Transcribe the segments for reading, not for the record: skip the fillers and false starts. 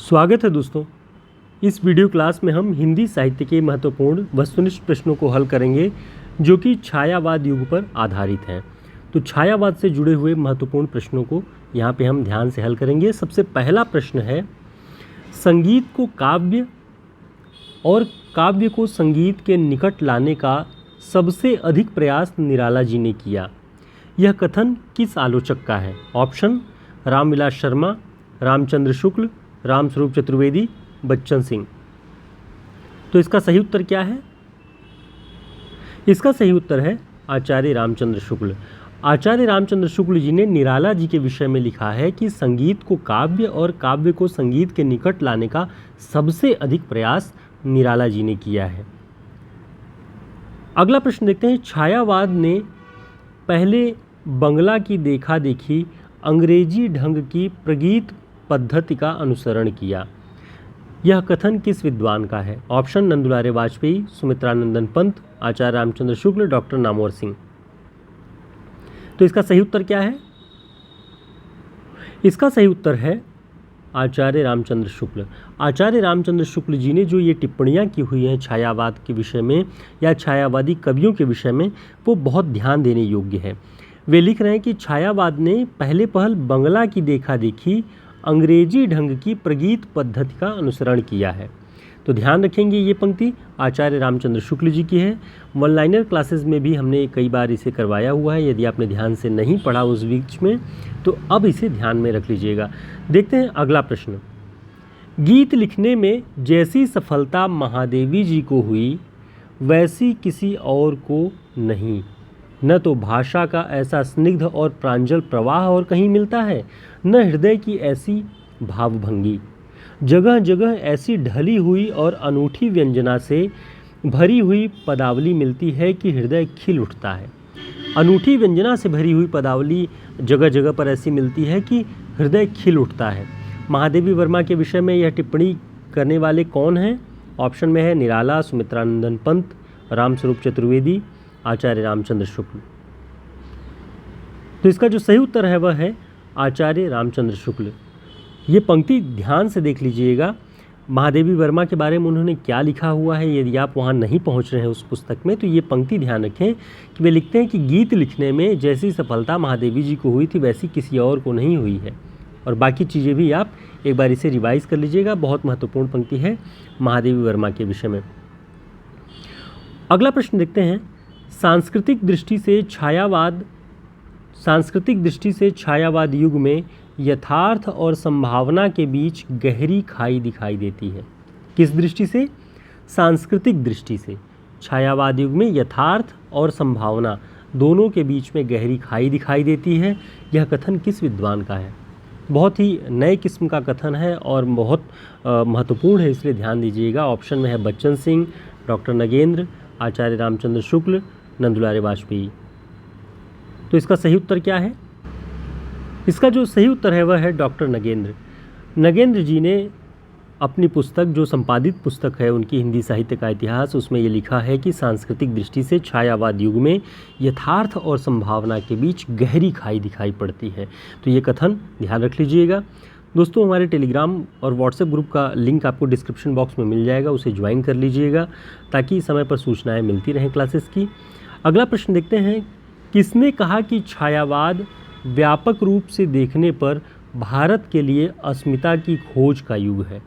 स्वागत है दोस्तों। इस वीडियो क्लास में हम हिंदी साहित्य के महत्वपूर्ण वस्तुनिष्ठ प्रश्नों को हल करेंगे जो कि छायावाद युग पर आधारित हैं। तो छायावाद से जुड़े हुए महत्वपूर्ण प्रश्नों को यहाँ पे हम ध्यान से हल करेंगे। सबसे पहला प्रश्न है, संगीत को काव्य और काव्य को संगीत के निकट लाने का सबसे अधिक प्रयास निराला जी ने किया। यह कथन किस आलोचक का है? ऑप्शन रामविलास शर्मा, रामचंद्र शुक्ल, रामस्वरूप चतुर्वेदी, बच्चन सिंह। तो इसका सही उत्तर क्या है? इसका सही उत्तर है आचार्य रामचंद्र शुक्ल। आचार्य रामचंद्र शुक्ल जी ने निराला जी के विषय में लिखा है कि संगीत को काव्य और काव्य को संगीत के निकट लाने का सबसे अधिक प्रयास निराला जी ने किया है। अगला प्रश्न देखते हैं, छायावाद ने पहले बंगला की देखा देखी अंग्रेजी ढंग की प्रगीत पद्धति का अनुसरण किया। यह कथन किस विद्वान का है? ऑप्शन नंदुलारे वाजपेयी, सुमित्रानंदन पंत, आचार्य रामचंद्र शुक्ल, डॉक्टर नामवर सिंह। तो इसका सही उत्तर क्या है? इसका सही उत्तर है आचार्य रामचंद्र शुक्ल। आचार्य रामचंद्र शुक्ल जी ने जो ये टिप्पणियाँ की हुई हैं छायावाद के विषय में या छायावादी कवियों के विषय में, वो बहुत ध्यान देने योग्य है। वे लिख रहे हैं कि छायावाद ने पहले पहल बंगला की देखा देखी अंग्रेजी ढंग की प्रगीत पद्धति का अनुसरण किया है। तो ध्यान रखेंगे, ये पंक्ति आचार्य रामचंद्र शुक्ल जी की है। वन लाइनर क्लासेस में भी हमने कई बार इसे करवाया हुआ है। यदि आपने ध्यान से नहीं पढ़ा उस बीच में तो अब इसे ध्यान में रख लीजिएगा। देखते हैं अगला प्रश्न। गीत लिखने में जैसी सफलता महादेवी जी को हुई वैसी किसी और को नहीं। न तो भाषा का ऐसा स्निग्ध और प्रांजल प्रवाह और कहीं मिलता है, न हृदय की ऐसी भावभंगी। जगह जगह ऐसी ढली हुई और अनूठी व्यंजना से भरी हुई पदावली मिलती है कि हृदय खिल उठता है। अनूठी व्यंजना से भरी हुई पदावली जगह जगह पर ऐसी मिलती है कि हृदय खिल उठता है। महादेवी वर्मा के विषय में यह टिप्पणी करने वाले कौन हैं? ऑप्शन में है निराला, सुमित्रानंदन पंत, रामस्वरूप चतुर्वेदी, आचार्य रामचंद्र शुक्ल। तो इसका जो सही उत्तर है वह है आचार्य रामचंद्र शुक्ल। ये पंक्ति ध्यान से देख लीजिएगा। महादेवी वर्मा के बारे में उन्होंने क्या लिखा हुआ है, यदि आप वहाँ नहीं पहुँच रहे हैं उस पुस्तक में तो ये पंक्ति ध्यान रखें कि वे लिखते हैं कि गीत लिखने में जैसी सफलता महादेवी जी को हुई थी वैसी किसी और को नहीं हुई है। और बाकी चीज़ें भी आप एक बार इसे रिवाइज़ कर लीजिएगा। बहुत महत्वपूर्ण पंक्ति है महादेवी वर्मा के विषय में। अगला प्रश्न देखते हैं, सांस्कृतिक दृष्टि से छायावाद युग में यथार्थ और संभावना के बीच गहरी खाई दिखाई देती है। किस दृष्टि से? सांस्कृतिक दृष्टि से छायावाद युग में यथार्थ और संभावना दोनों के बीच में गहरी खाई दिखाई देती है। यह कथन किस विद्वान का है? बहुत ही नए किस्म का कथन है और बहुत महत्वपूर्ण है, इसलिए ध्यान दीजिएगा। ऑप्शन में है बच्चन सिंह, डॉक्टर नगेंद्र, आचार्य रामचंद्र शुक्ल, नंदुलारे वाजपेयी। तो इसका सही उत्तर क्या है? इसका जो सही उत्तर है वह है डॉक्टर नगेंद्र। नगेंद्र जी ने अपनी पुस्तक, जो संपादित पुस्तक है उनकी हिंदी साहित्य का इतिहास, उसमें ये लिखा है कि सांस्कृतिक दृष्टि से छायावाद युग में यथार्थ और संभावना के बीच गहरी खाई दिखाई पड़ती है। तो ये कथन ध्यान रख लीजिएगा। दोस्तों, हमारे टेलीग्राम और व्हाट्सएप ग्रुप का लिंक आपको डिस्क्रिप्शन बॉक्स में मिल जाएगा, उसे ज्वाइन कर लीजिएगा ताकि समय पर सूचनाएँ मिलती रहें क्लासेस की। अगला प्रश्न देखते हैं, किसने कहा कि छायावाद व्यापक रूप से देखने पर भारत के लिए अस्मिता की खोज का युग है?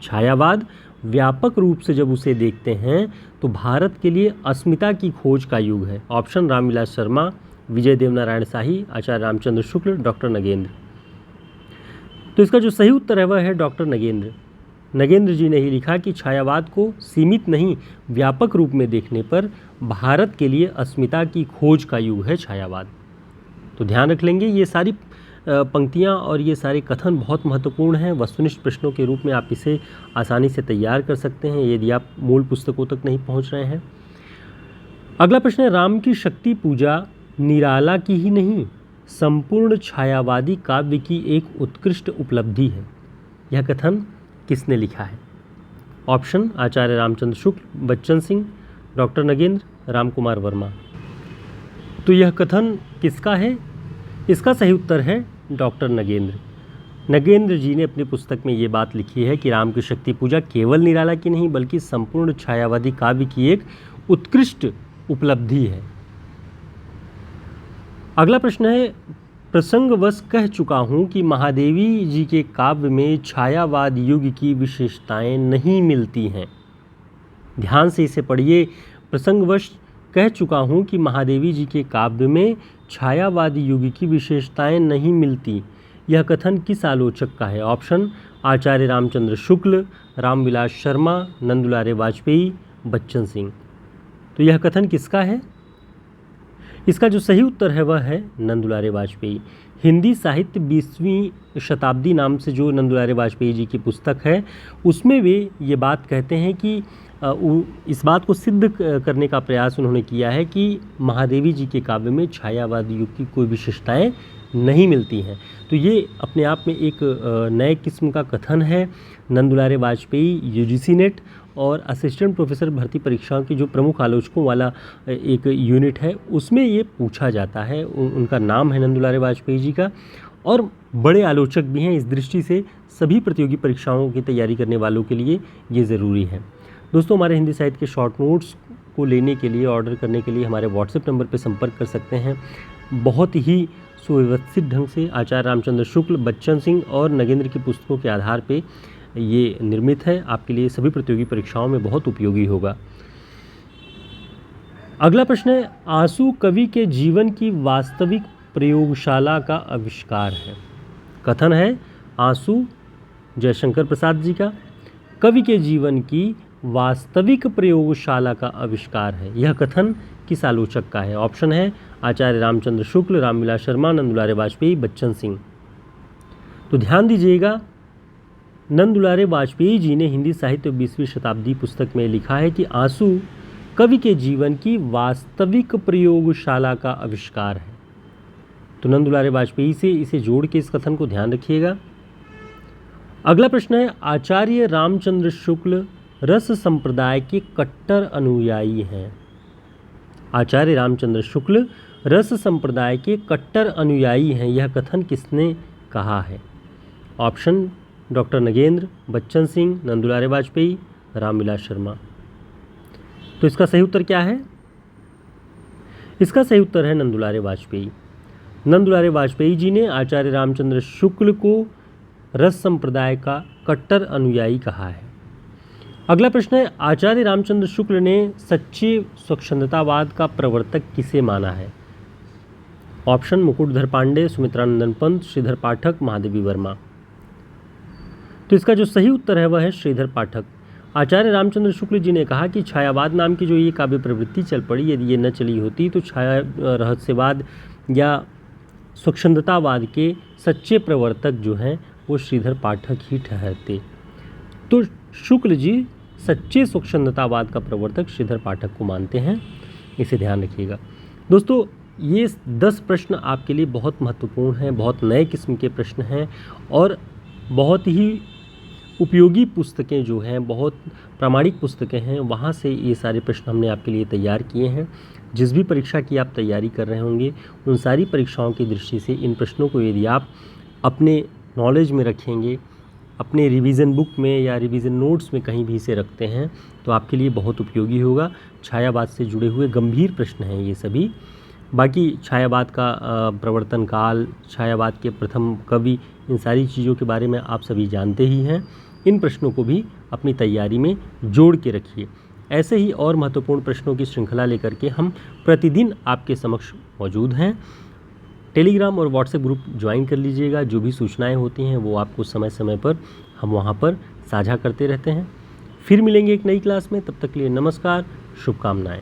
छायावाद व्यापक रूप से जब उसे देखते हैं तो भारत के लिए अस्मिता की खोज का युग है। ऑप्शन रामविलास शर्मा, विजय देवनारायण शाही, आचार्य रामचंद्र शुक्ल, डॉक्टर नगेंद्र। तो इसका जो सही उत्तर है वह है डॉक्टर नगेंद्र। नगेंद्र जी ने ही लिखा कि छायावाद को सीमित नहीं व्यापक रूप में देखने पर भारत के लिए अस्मिता की खोज का युग है छायावाद। तो ध्यान रख लेंगे, ये सारी पंक्तियाँ और ये सारे कथन बहुत महत्वपूर्ण हैं। वस्तुनिष्ठ प्रश्नों के रूप में आप इसे आसानी से तैयार कर सकते हैं यदि आप मूल पुस्तकों तक नहीं पहुँच रहे हैं। अगला प्रश्न है, राम की शक्ति पूजा निराला की ही नहीं संपूर्ण छायावादी काव्य की एक उत्कृष्ट उपलब्धि है। यह कथन किसने लिखा है? ऑप्शन आचार्य रामचंद्र शुक्ल, बच्चन सिंह, डॉक्टर नगेंद्र, रामकुमार वर्मा। तो यह कथन किसका है? इसका सही उत्तर है डॉक्टर नगेंद्र। नगेंद्र जी ने अपनी पुस्तक में ये बात लिखी है कि राम की शक्ति पूजा केवल निराला की नहीं बल्कि संपूर्ण छायावादी काव्य की एक उत्कृष्ट उपलब्धि है। अगला प्रश्न है, प्रसंगवश कह चुका हूँ कि महादेवी जी के काव्य में छायावाद युग की विशेषताएं नहीं मिलती हैं। ध्यान से इसे पढ़िए। प्रसंगवश कह चुका हूँ कि महादेवी जी के काव्य में छायावाद युग की विशेषताएं नहीं मिलती। यह कथन किस आलोचक का है? ऑप्शन आचार्य रामचंद्र शुक्ल, रामविलास शर्मा, नंदुलारे वाजपेयी, बच्चन सिंह। तो यह कथन किसका है? इसका जो सही उत्तर है वह है नंदुलारे वाजपेयी। हिंदी साहित्य 20वीं शताब्दी नाम से जो नंदुलारे वाजपेयी जी की पुस्तक है उसमें वे ये बात कहते हैं कि इस बात को सिद्ध करने का प्रयास उन्होंने किया है कि महादेवी जी के काव्य में छायावाद युग की कोई विशेषताएं नहीं मिलती हैं। तो ये अपने आप में एक नए किस्म का कथन है। नंदुलारे वाजपेयी यूजीसी नेट और असिस्टेंट प्रोफेसर भर्ती परीक्षाओं की जो प्रमुख आलोचकों वाला एक यूनिट है उसमें ये पूछा जाता है। उनका नाम है नंदुलारे वाजपेयी जी का और बड़े आलोचक भी हैं। इस दृष्टि से सभी प्रतियोगी परीक्षाओं की तैयारी करने वालों के लिए ये ज़रूरी है। दोस्तों, हमारे हिंदी साहित्य के शॉर्ट नोट्स को लेने के लिए, ऑर्डर करने के लिए हमारे व्हाट्सएप नंबर पर संपर्क कर सकते हैं। बहुत ही सुव्यवस्थित ढंग से आचार्य रामचंद्र शुक्ल, बच्चन सिंह और नगेंद्र की पुस्तकों के आधार पे ये निर्मित है। आपके लिए सभी प्रतियोगी परीक्षाओं में बहुत उपयोगी होगा। अगला प्रश्न है, आंसू कवि के जीवन की वास्तविक प्रयोगशाला का आविष्कार है। कथन है आंसू जयशंकर प्रसाद जी का कवि के जीवन की वास्तविक प्रयोगशाला का आविष्कार है। यह कथन किस आलोचक का है? ऑप्शन है आचार्य रामचंद्र शुक्ल, रामविलास शर्मा, नंदुलारे वाजपेयी, बच्चन सिंह। तो ध्यान दीजिएगा, नंदुलारे वाजपेयी जी ने हिंदी साहित्य 20वीं शताब्दी पुस्तक में लिखा है कि आंसू कवि के जीवन की वास्तविक प्रयोगशाला का आविष्कार है। तो नंदुलारे वाजपेयी से इसे जोड़ के इस कथन को ध्यान रखिएगा। अगला प्रश्न है, आचार्य रामचंद्र शुक्ल रस संप्रदाय के कट्टर अनुयायी हैं। आचार्य रामचंद्र शुक्ल रस संप्रदाय के कट्टर अनुयायी हैं। यह कथन किसने कहा है? Option doctor Nagendra, Bachchan Singh, Nandulare Vajpeyi, Ramvilas Sharma. तो इसका सही उत्तर क्या है? इसका सही उत्तर है नंदुलारे वाजपेयी। नंदुलारे वाजपेयी जी ने आचार्य रामचंद्र शुक्ल को रस संप्रदाय का कट्टर अनुयायी कहा है। अगला प्रश्न है, आचार्य रामचंद्र शुक्ल ने सच्चे स्वच्छंदतावाद का प्रवर्तक किसे माना है? ऑप्शन मुकुटधर पांडे, सुमित्रानंदन पंत, श्रीधर पाठक, महादेवी वर्मा। तो इसका जो सही उत्तर है वह है श्रीधर पाठक। आचार्य रामचंद्र शुक्ल जी ने कहा कि छायावाद नाम की जो ये काव्य प्रवृत्ति चल पड़ी, यदि ये न चली होती तो छाया रहस्यवाद या स्वच्छंदतावाद के सच्चे प्रवर्तक जो हैं वो श्रीधर पाठक ही ठहरते। तो शुक्ल जी सच्चे स्वच्छंदतावाद का प्रवर्तक श्रीधर पाठक को मानते हैं। इसे ध्यान रखिएगा। दोस्तों, ये 10 प्रश्न आपके लिए बहुत महत्वपूर्ण हैं, बहुत नए किस्म के प्रश्न हैं और बहुत ही उपयोगी पुस्तकें जो हैं, बहुत प्रामाणिक पुस्तकें हैं, वहाँ से ये सारे प्रश्न हमने आपके लिए तैयार किए हैं। जिस भी परीक्षा की आप तैयारी कर रहे होंगे उन सारी परीक्षाओं की दृष्टि से इन प्रश्नों को यदि आप अपने नॉलेज में रखेंगे, अपने रिवीजन बुक में या रिवीजन नोट्स में कहीं भी इसे रखते हैं तो आपके लिए बहुत उपयोगी होगा। छायावाद से जुड़े हुए गंभीर प्रश्न हैं ये सभी। बाकी छायावाद का प्रवर्तन काल, छायावाद के प्रथम कवि, इन सारी चीज़ों के बारे में आप सभी जानते ही हैं। इन प्रश्नों को भी अपनी तैयारी में जोड़ के रखिए। ऐसे ही और महत्वपूर्ण प्रश्नों की श्रृंखला लेकर के हम प्रतिदिन आपके समक्ष मौजूद हैं। टेलीग्राम और व्हाट्सएप ग्रुप ज्वाइन कर लीजिएगा। जो भी सूचनाएं होती हैं वो आपको समय समय पर हम वहां पर साझा करते रहते हैं। फिर मिलेंगे एक नई क्लास में। तब तक के लिए नमस्कार, शुभकामनाएं।